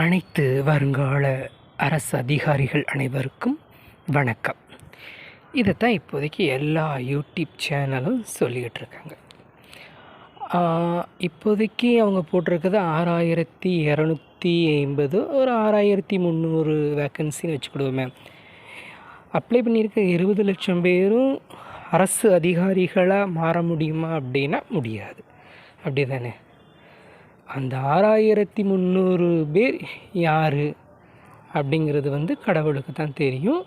அனைத்து வருங்கால அரசு அதிகாரிகள் அனைவருக்கும் வணக்கம். இதைத்தான் இப்போதைக்கு எல்லா யூடியூப் சேனலும் சொல்லிக்கிட்டு இருக்காங்க. இப்போதைக்கு அவங்க போட்டிருக்கிறது 6250, ஒரு 6300 வேக்கன்சின்னு வச்சுக்கிடுவோமே. அப்ளை பண்ணியிருக்க 20 லட்சம் பேரும் அரசு அதிகாரிகளாக மாற முடியுமா அப்படின்னா முடியாது. அப்படி தானே? அந்த 6300 பேர் யார் அப்படிங்கிறது கடவுளுக்கு தான் தெரியும்.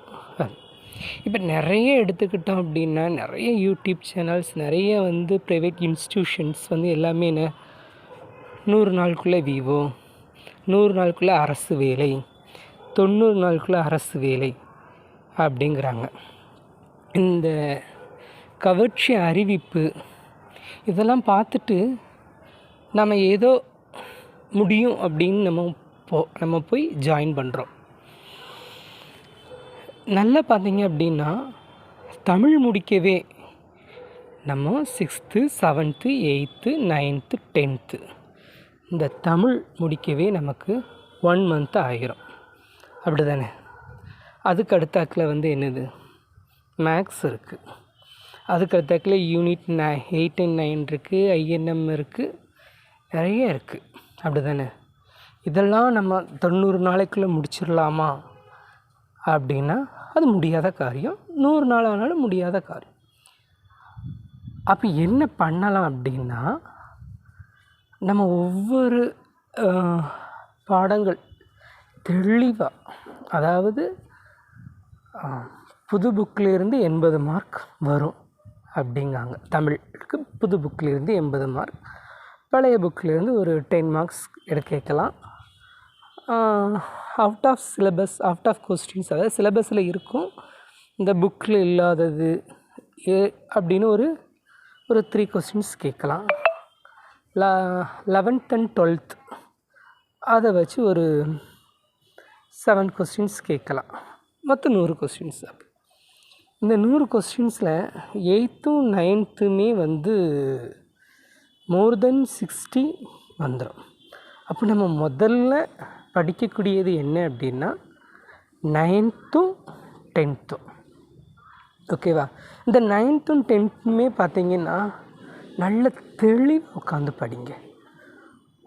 இப்போ நிறைய எடுத்துக்கிட்டோம் அப்படின்னா, நிறைய யூடியூப் சேனல்ஸ், நிறைய ப்ரைவேட் இன்ஸ்டியூஷன்ஸ் எல்லாமே 100 நாளுக்குள்ளே விவோ, 100 நாளுக்குள்ளே அரசு வேலை, 90 நாளுக்குள்ளே அரசு வேலை அப்படிங்கிறாங்க. இந்த கவர்ச்சி அறிவிப்பு இதெல்லாம் பார்த்துட்டு நம்ம ஏதோ முடியும் அப்படின்னு நம்ம போய் ஜாயின் பண்ணுறோம். நல்லா பார்த்தீங்க அப்படின்னா, தமிழ் முடிக்கவே நம்ம 6th, 7th, 8th, 9th, 10th இந்த தமிழ் முடிக்கவே நமக்கு 1 month ஆகிரும். அப்படி தானே? அதுக்கு அடுத்தாக்கில் என்னது, மேக்ஸ் இருக்குது. அதுக்கு அடுத்தாக்கில் யூனிட் 8 and 9 இருக்குது, ஐஎன்எம் இருக்குது, நிறைய இருக்குது. அப்படி தானே? இதெல்லாம் நம்ம 90 நாளைக்குள்ளே முடிச்சிடலாமா அப்படின்னா அது முடியாத காரியம். 100 நாள் ஆனாலும் முடியாத காரியம். அப்போ என்ன பண்ணலாம் அப்படின்னா, நம்ம ஒவ்வொரு பாடங்கள் தெளிவாக, அதாவது புது புக்கிலேருந்து 80 மார்க் வரும் அப்படிங்காங்க. தமிழுக்கு புது புக்கிலேருந்து 80 மார்க், பழைய புக்கிலேருந்து ஒரு 10 மார்க்ஸ் கேட்கலாம். Out of syllabus, out of questions, அதாவது சிலபஸில் இருக்கும், இந்த புக்கில் இல்லாதது அப்படின்னு ஒரு 3 கொஸ்டின்ஸ் கேட்கலாம். 11th and 12th அதை வச்சு ஒரு 7 கொஸ்டின்ஸ் கேட்கலாம். மொத்தம் 100 கொஸ்டின்ஸ். இந்த 100 கொஸ்டின்ஸில் 8th and 9th மோர் தென் 60 வந்துடும். அப்போ நம்ம முதல்ல படிக்கக்கூடியது என்ன அப்படின்னா 9th and 10th. ஓகேவா? இந்த 9th and 10th பார்த்திங்கன்னா நல்ல தெளிவாக உட்காந்து படிங்க.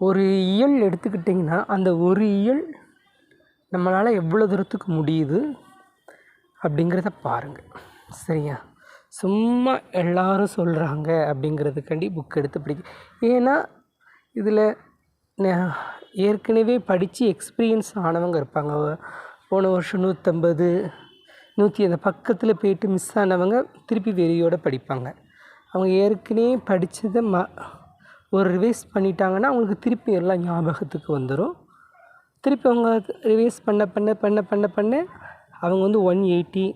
ஒரு இயல் எடுத்துக்கிட்டிங்கன்னா அந்த ஒரு இயல் நம்மளால் எவ்வளோ தூரத்துக்கு முடியுது அப்படிங்கிறத பாருங்கள். சரியா? சும்மா எல்லோரும் சொல்கிறாங்க அப்படிங்கிறதுக்காண்டி புக் எடுத்து படிக்க. ஏன்னா இதில் ஏற்கனவே படித்து எக்ஸ்பீரியன்ஸ் ஆனவங்க இருப்பாங்க. போன வருஷம் 150, 100 அந்த பக்கத்தில் போய்ட்டு மிஸ் ஆனவங்க திருப்பி வெறியோடு படிப்பாங்க. அவங்க ஏற்கனவே படித்ததை ஒரு ரிவைஸ் பண்ணிட்டாங்கன்னா அவங்களுக்கு திருப்பி எல்லாம் ஞாபகத்துக்கு வந்துடும். திருப்பி அவங்க ரிவைஸ் பண்ண பண்ண பண்ண பண்ண பண்ண அவங்க 180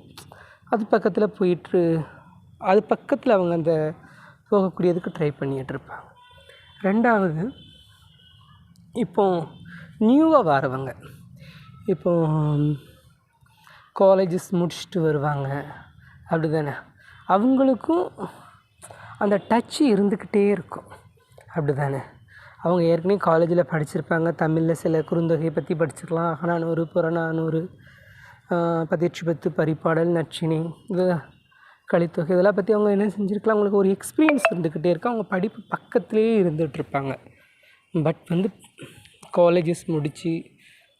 அது பக்கத்தில் போயிட்டு, அது பக்கத்தில் அவங்க அந்த போகக்கூடியதுக்கு ட்ரை பண்ணிகிட்ருப்பாங்க. ரெண்டாவது, இப்போது நியூவாக வரவங்க, இப்போது காலேஜஸ் முடிச்சுட்டு வருவாங்க, அப்படி தானே? அவங்களுக்கும் அந்த டச்சு இருந்துக்கிட்டே இருக்கும். அப்படி தானே? அவங்க ஏற்கனவே காலேஜில் படிச்சிருப்பாங்க. தமிழில் சில குறுந்தொகையை பற்றி படிச்சிருக்கலாம். அகநானூறு, புறநானூறு, பதிற்று பத்து, பரிபாடல், நற்றிணை, இது கலித்தொகை, இதெல்லாம் பற்றி அவங்க என்ன செஞ்சுருக்கலாம், அவங்களுக்கு ஒரு எக்ஸ்பீரியன்ஸ் இருந்துக்கிட்டே இருக்கும். அவங்க படிப்பு பக்கத்துலேயே இருந்துகிட்ருப்பாங்க. பட் காலேஜஸ் முடித்து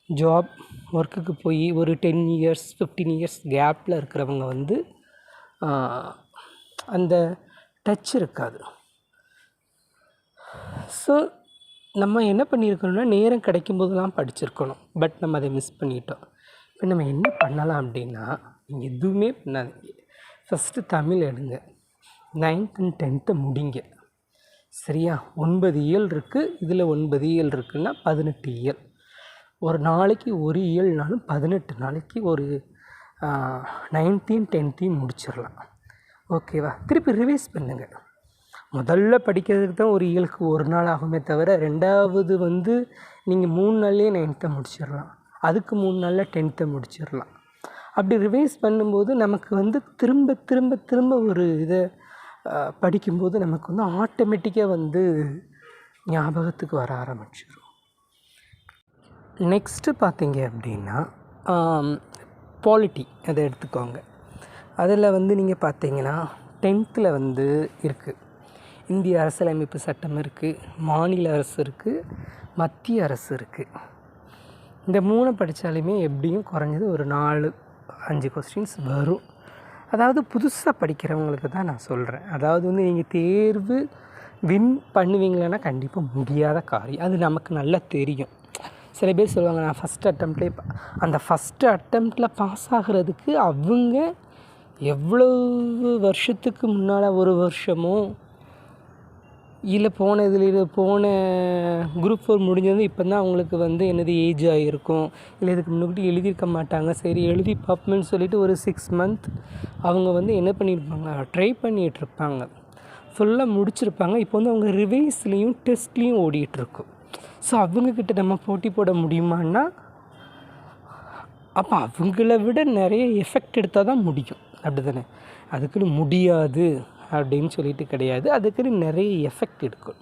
ஜாப் ஒர்க்குக்கு போய் ஒரு 10 years 15 years கேப்பில் இருக்கிறவங்க அந்த டச் இருக்காது. ஸோ நம்ம என்ன பண்ணியிருக்கணும்னா, நேரம் கிடைக்கும்போதெல்லாம் படிச்சிருக்கணும். பட் நம்ம அதை மிஸ் பண்ணிட்டோம். இப்போ நம்ம என்ன பண்ணலாம் அப்படின்னா, நீங்கள் எதுவுமே பண்ணாதீங்க. ஃபஸ்ட்டு தமிழ் எடுங்க, 9th and 10th முடிங்க. சரியா? 9 இயல் இருக்குது. இதில் 9 இயல் இருக்குன்னா 18 இயல். ஒரு நாளைக்கு ஒரு இயல்னாலும் 18 நாளைக்கு ஒரு 9th and 10th முடிச்சிடலாம். ஓகேவா? திருப்பி ரிவைஸ் பண்ணுங்கள். முதல்ல படிக்கிறதுக்கு தான் ஒரு இயலுக்கு ஒரு நாள் ஆகுமே தவிர, ரெண்டாவது நீங்கள் 3 நாள்லேயே 9th முடிச்சிடலாம். அதுக்கு 3 நாளில் 10th முடிச்சிடலாம். அப்படி ரிவைஸ் பண்ணும்போது நமக்கு திரும்ப திரும்ப திரும்ப ஒரு இதை படிக்கும்போது நமக்கு ஆட்டோமேட்டிக்காக ஞாபகத்துக்கு வர ஆரம்பிச்சிடும். நெக்ஸ்ட்டு பார்த்தீங்க அப்படின்னா பாலிட்டி அதை எடுத்துக்கோங்க. அதில் வந்து நீங்கள் பார்த்தீங்கன்னா 10th வந்து இருக்குது. இந்திய அரசியலமைப்பு சட்டம் இருக்குது, மாநில அரசு இருக்குது, மத்திய அரசு இருக்குது. இந்த 3 படித்தாலுமே எப்படியும் குறைஞ்சது ஒரு 4-5 கொஸ்டின்ஸ் வரும். அதாவது புதுசாக படிக்கிறவங்களுக்கு தான் நான் சொல்கிறேன். அதாவது வந்து நீங்கள் தேர்வு வின் பண்ணுவீங்களான்னா கண்டிப்பாக முடியாத காரியம். அது நமக்கு நல்லா தெரியும். சில பேர் சொல்லுவாங்க நான் ஃபஸ்ட் அட்டம்ப்ட்லேயே அந்த ஃபஸ்ட்டு அட்டம்ப்டில் பாஸ் ஆகிறதுக்கு அவங்க எவ்வளவு வருஷத்துக்கு முன்னால், ஒரு வருஷமோ இல்லை போன குரூப் 4 முடிஞ்சது இப்போ தான் அவங்களுக்கு வந்து என்னது ஏஜ் ஆகிருக்கும், இல்லை இதுக்கு முன்னாடி எழுதியிருக்க மாட்டாங்க. சரி எழுதி பார்ப்போம்னு சொல்லிவிட்டு ஒரு 6 மந்த் அவங்க வந்து என்ன பண்ணியிருப்பாங்க, ட்ரை பண்ணிகிட்ருப்பாங்க, ஃபுல்லாக முடிச்சிருப்பாங்க. இப்போ வந்து அவங்க ரிவைஸ்லேயும் டெஸ்ட்லேயும் ஓடிட்டுருக்கும். ஸோ அவங்கக்கிட்ட நம்ம போட்டி போட முடியுமான்னா அப்போ அவங்கள விட நிறைய எஃபெக்ட் எடுத்தால் தான் முடியும். அப்படி தானே? அதுக்குன்னு முடியாது அப்படின்னு சொல்லிட்டு கிடையாது. அதுக்குன்னு நிறைய எஃபெக்ட் எடுக்கும்.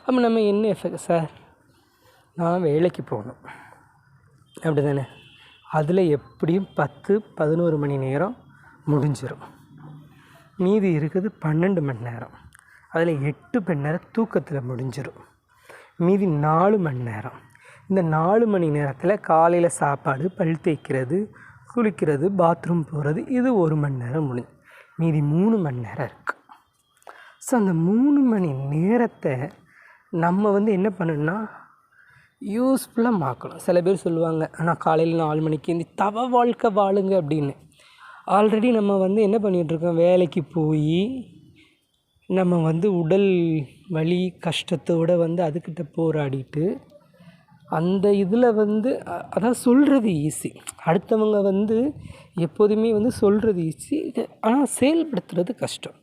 அப்போ நம்ம என்ன எஃபெக்ட், சார் நான் வேலைக்கு போகணும் அப்படி தானே, அதில் எப்படியும் 10-11 மணி நேரம் முடிஞ்சிடும். மீதி இருக்குது 12 மணி நேரம். அதில் 8 மணி நேரம் தூக்கத்தில் முடிஞ்சிடும். மீதி 4 மணி நேரம். இந்த 4 மணி நேரத்தில் காலையில் சாப்பாடு, பல் தேய்க்கிறது, குளிக்கிறது, பாத்ரூம் போகிறது, இது 1 மணி நேரம் முடிஞ்சு. மீதி 3 மணி நேரம் இருக்குது. ஸோ அந்த 3 மணி நேரத்தை நம்ம வந்து என்ன பண்ணணும்னா யூஸ்ஃபுல்லாக மாற்றணும். சில பேர் சொல்லுவாங்க ஆனால் காலையில் 4 மணிக்கு இந்த தவ வாழ்க்கை வாழுங்க அப்படின்னு. ஆல்ரெடி நம்ம வந்து என்ன பண்ணிகிட்ருக்கோம், வேலைக்கு போய் நம்ம வந்து உடல் வலி கஷ்டத்தோடு வந்து அதுக்கிட்ட போராடிட்டு அந்த இதில் வந்து அதான் சொல்கிறது ஈஸி. அடுத்தவங்க வந்து எப்போதுமே வந்து சொல்கிறது ஈஸி, ஆனால் செயல்படுத்துறது கஷ்டம்.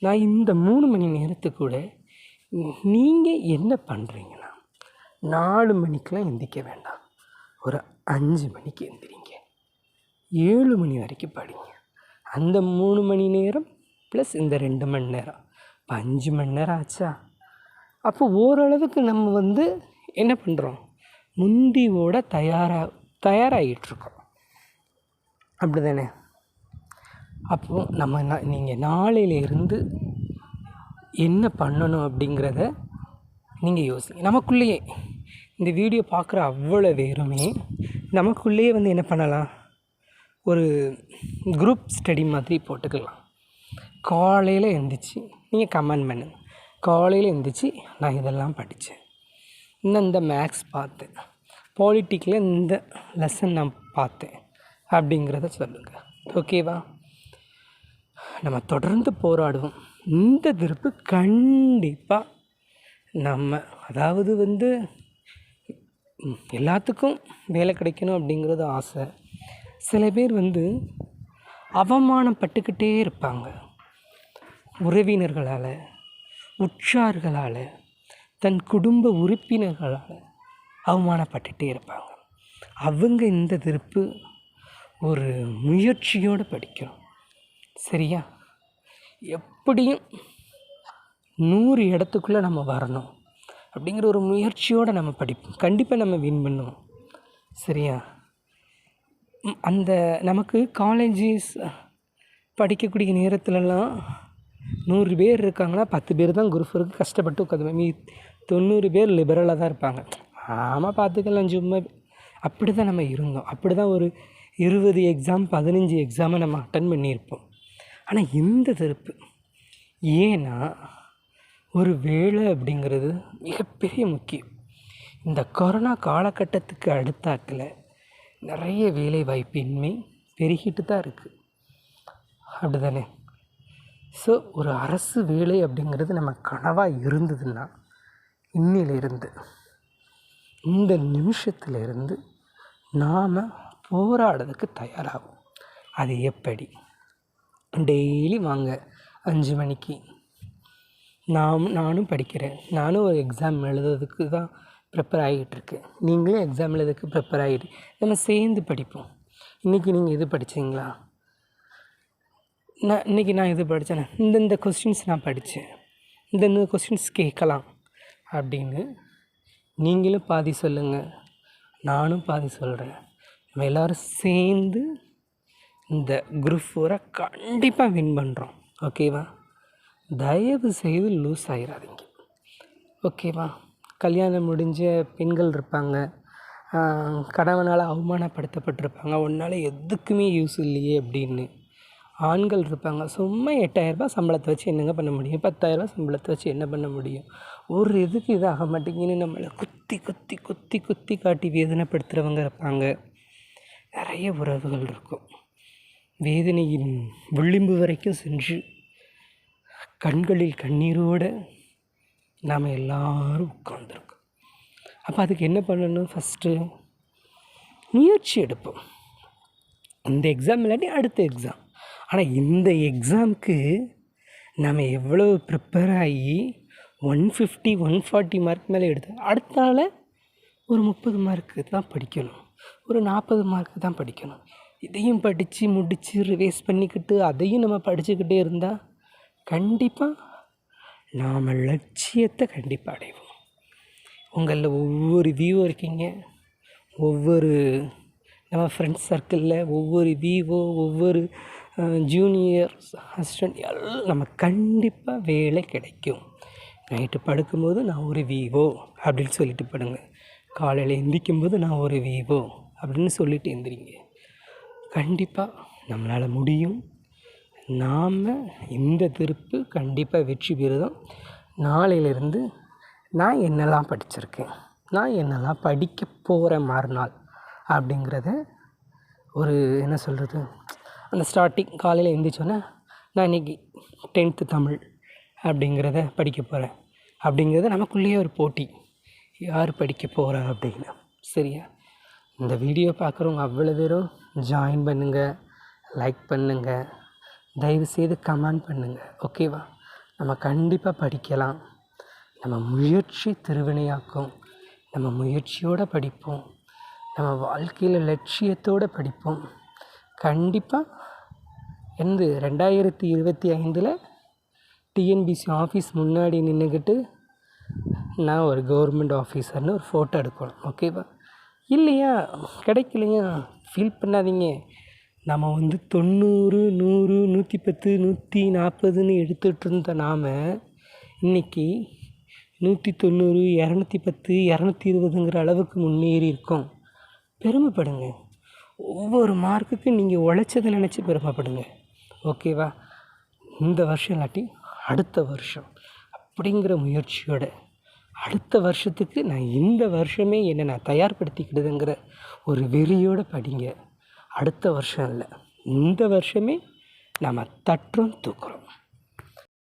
நான் இந்த 3 மணி நேரத்துக்கூட நீங்கள் என்ன பண்ணுறீங்கன்னா 4 மணிக்கெலாம் எந்திரிக்க வேண்டாம், ஒரு 5 மணிக்கு எந்திரிங்க, 7 மணி வரைக்கும் படிங்க. அந்த 3 மணி நேரம் ப்ளஸ் இந்த 2 மணி நேரம், இப்போ 5 மணி நேரம் ஆச்சா? அப்போ ஓரளவுக்கு நம்ம வந்து என்ன பண்ணுறோம், முந்தியோட தயாராகிட்டுருக்கோம். அப்படி தானே? அப்போது நம்ம நீங்கள் நாளையிலேருந்து என்ன பண்ணணும் அப்படிங்கிறத நீங்கள் யோசிங்க. நமக்குள்ளேயே இந்த வீடியோ பார்க்குற அவ்வளோ பேருமே நமக்குள்ளேயே வந்து என்ன பண்ணலாம், ஒரு குரூப் ஸ்டடி மாதிரி போட்டுக்கலாம். காலையில் எழுந்திரிச்சி நீங்கள் கமெண்ட் பண்ணுங்கள், காலையில் எழுந்திரிச்சி நான் இதெல்லாம் படித்தேன், இந்த மேக்ஸ் பார்த்தேன், பாலிட்டிக்கில் இந்த லெசன் நான் பார்த்தேன் அப்படிங்கிறத சொல்லுங்கள். ஓகேவா? நம்ம தொடர்ந்து போராடுவோம். இந்த திருப்பு கண்டிப்பாக நம்ம அதாவது வந்து எல்லாத்துக்கும் வேலை கிடைக்கணும் அப்படிங்கிறது ஆசை. சில பேர் வந்து அவமானப்பட்டுக்கிட்டே இருப்பாங்க. உறவினர்களால், உற்றார்களால், தன் குடும்ப உறுப்பினர்களால் அவமானப்பட்டுகிட்டே இருப்பாங்க. அவங்க இந்த திருப்பு ஒரு முயற்சியோடு படிக்கணும். சரியா? எப்படியும் 100 இடத்துக்குள்ளே நம்ம வரணும் அப்படிங்கிற ஒரு முயற்சியோடு நம்ம படிப்போம். கண்டிப்பாக நம்ம வின் பண்ணுவோம். சரியா? அந்த நமக்கு காலேஜஸ் படிக்கக்கூடிய நேரத்துலலாம் 100 பேர் இருக்காங்கன்னா 10 பேர் தான் குரூப் இருக்குது கஷ்டப்பட்டு உட்காந்து, 90 பேர் லிபரலாக தான் இருப்பாங்க. ஆமாம் பார்த்துக்கலாம் சும்மா. அப்படி தான் நம்ம இருந்தோம். அப்படி தான் ஒரு 20 எக்ஸாம் 15 எக்ஸாமை நம்ம அட்டன் பண்ணியிருப்போம். ஆனால் இந்த திருப்பு ஏன்னா ஒரு வேலை அப்படிங்கிறது மிகப்பெரிய முக்கியம். இந்த கொரோனா காலகட்டத்துக்கு அடுத்தாக்கில் நிறைய வேலை வாய்ப்பின்மை பெருகிட்டு தான் இருக்குது. அப்படி தானே? ஸோ ஒரு அரசு வேலை அப்படிங்கிறது நம்ம கனவாக இருந்ததுன்னா இன்னிலிருந்து இந்த நிமிஷத்துலேருந்து நாம் போராடுறதுக்கு தயாராகும். அது எப்படி? டெய்லி வாங்க 5 மணிக்கு. நானும் படிக்கிறேன். நானும் ஒரு எக்ஸாம் எழுதுறதுக்கு தான் ப்ரிப்பேர் ஆகிட்டுருக்கேன். நீங்களும் எக்ஸாம் எழுதுறதுக்கு ப்ரிப்பேர் ஆகிட்டு நம்ம சேர்ந்து படிப்போம். இன்றைக்கி நீங்கள் எது படித்தீங்களா? இன்றைக்கி நான் இது படித்தேன், இந்த கொஸ்டின்ஸ் நான் படித்தேன், இந்த கொஸ்டின்ஸ் கேட்கலாம் அப்படின்னு நீங்களும் பாதி சொல்லுங்கள், நானும் பாதி சொல்கிறேன். நம்ம எல்லோரும் சேர்ந்து இந்த குரூப் 4 கண்டிப்பாக வின் பண்ணுறோம். ஓகேவா? தயவு செய்து லூஸ் ஆகிடாதீங்க. ஓகேவா? கல்யாணம் முடிஞ்ச பெண்கள் இருப்பாங்க, கணவனால் அவமானப்படுத்தப்பட்டிருப்பாங்க, உன்னால் எதுக்குமே யூஸ் இல்லையே அப்படின்னு. ஆண்கள் இருப்பாங்க, சும்மா 8,000 சம்பளத்தை வச்சு என்னங்க பண்ண முடியும், 10,000 சம்பளத்தை வச்சு என்ன பண்ண முடியும், ஒரு இதுக்கு இதாக மாட்டேங்குன்னு நம்மளை குத்தி குத்தி குத்தி குத்தி காட்டி வேதனைப்படுத்துகிறவங்க இருப்பாங்க. நிறைய உறவுகள் இருக்கும். வேதனையின் விளிம்பு வரைக்கும் சென்று கண்களில் கண்ணீரோடு நாம் எல்லோரும் உட்கார்ந்துருக்கோம். அப்போ அதுக்கு என்ன பண்ணணும்? ஃபஸ்ட்டு முயற்சி எடுப்போம். இந்த எக்ஸாம் இல்லாட்டி அடுத்த எக்ஸாம். ஆனால் இந்த எக்ஸாமுக்கு நம்ம எவ்வளோ ப்ரிப்பேர் ஆகி 150 140 மார்க் மேலே எடுத்து அடுத்தால ஒரு 30 மார்க்கு தான் படிக்கணும், ஒரு 40 மார்க்கு தான் படிக்கணும். இதையும் படித்து முடித்து ரிவைஸ் பண்ணிக்கிட்டு அதையும் நம்ம படிச்சுக்கிட்டே இருந்தால் கண்டிப்பாக நாம் லட்சியத்தை கண்டிப்பாக அடைவோம். உங்களில் ஒவ்வொரு வியூ இருக்கீங்க, ஒவ்வொரு நம்ம ஃப்ரெண்ட்ஸ் சர்க்கிளில் ஒவ்வொரு விவோ, ஒவ்வொரு ஜூனியர் அசிஸ்டண்ட் எல்லாம் நம்ம கண்டிப்பாக வேலை கிடைக்கும். நைட்டு படுக்கும்போது நான் ஒரு விவோ அப்படின்னு சொல்லிட்டு படுங்க, காலையில் எந்திரிக்கும்போது நான் ஒரு விவோ அப்படின்னு சொல்லிட்டு எந்திரிங்க. கண்டிப்பாக நம்மளால் முடியும். நாம் இந்த திருப்பு கண்டிப்பாக வெற்றி பெறுதோம். நாளையிலேருந்து நான் என்னெல்லாம் படிச்சிருக்கேன், நான் என்னெல்லாம் படிக்க போகிறேன் மறுநாள் அப்படிங்கிறத ஒரு என்ன சொல்கிறது, அந்த ஸ்டார்டிங் காலையில் எழுந்திரிச்சோன்னே நான் இன்றைக்கி 10th தமிழ் அப்படிங்கிறத படிக்க போகிறேன் அப்படிங்கிறத நமக்குள்ளேயே ஒரு போட்டி, யார் படிக்க போகிறா அப்படின்னு. சரியா? இந்த வீடியோ பார்க்குறவங்க அவ்வளோ பேரும் ஜாயின் பண்ணுங்கள், லைக் பண்ணுங்கள், தயவுசெய்து கமெண்ட் பண்ணுங்கள். ஓகேவா? நம்ம கண்டிப்பாக படிக்கலாம். நம்ம முயற்சி திருவினையாக்கும். நம்ம முயற்சியோடு படிப்போம், நம்ம வாழ்க்கையில் லட்சியத்தோடு படிப்போம். கண்டிப்பாக 2025 டிஎன்பிசி ஆஃபீஸ் முன்னாடி நின்றுக்கிட்டு நான் ஒரு கவர்மெண்ட் ஆஃபீஸர்னு ஒரு ஃபோட்டோ எடுக்கணும். ஓகேவா? இல்லையா, கிடைக்கலையா, ஃபீல் பண்ணாதீங்க. நம்ம 90 100 110 140ன்னு எடுத்துகிட்டு இருந்த நாம் இன்றைக்கி 190 210 220ங்கிற அளவுக்கு முன்னேறி இருக்கோம். பெருமைப்படுங்க. ஒவ்வொரு மார்க்குக்கு நீங்கள் உழைச்சதை நினச்சி பெருமைப்படுங்க. ஓகேவா? இந்த வருஷம் இல்லாட்டி அடுத்த வருஷம் அப்படிங்கிற முயற்சியோட அடுத்த வருஷத்துக்கு நான் இந்த வருஷமே என்னை நான் தயார்படுத்திக்கிடுதுங்கிற ஒரு வெறியோடு படிங்க. அடுத்த வருஷம் இல்லை, இந்த வருஷமே நாம் தட்டுறோம் தூக்குறோம்.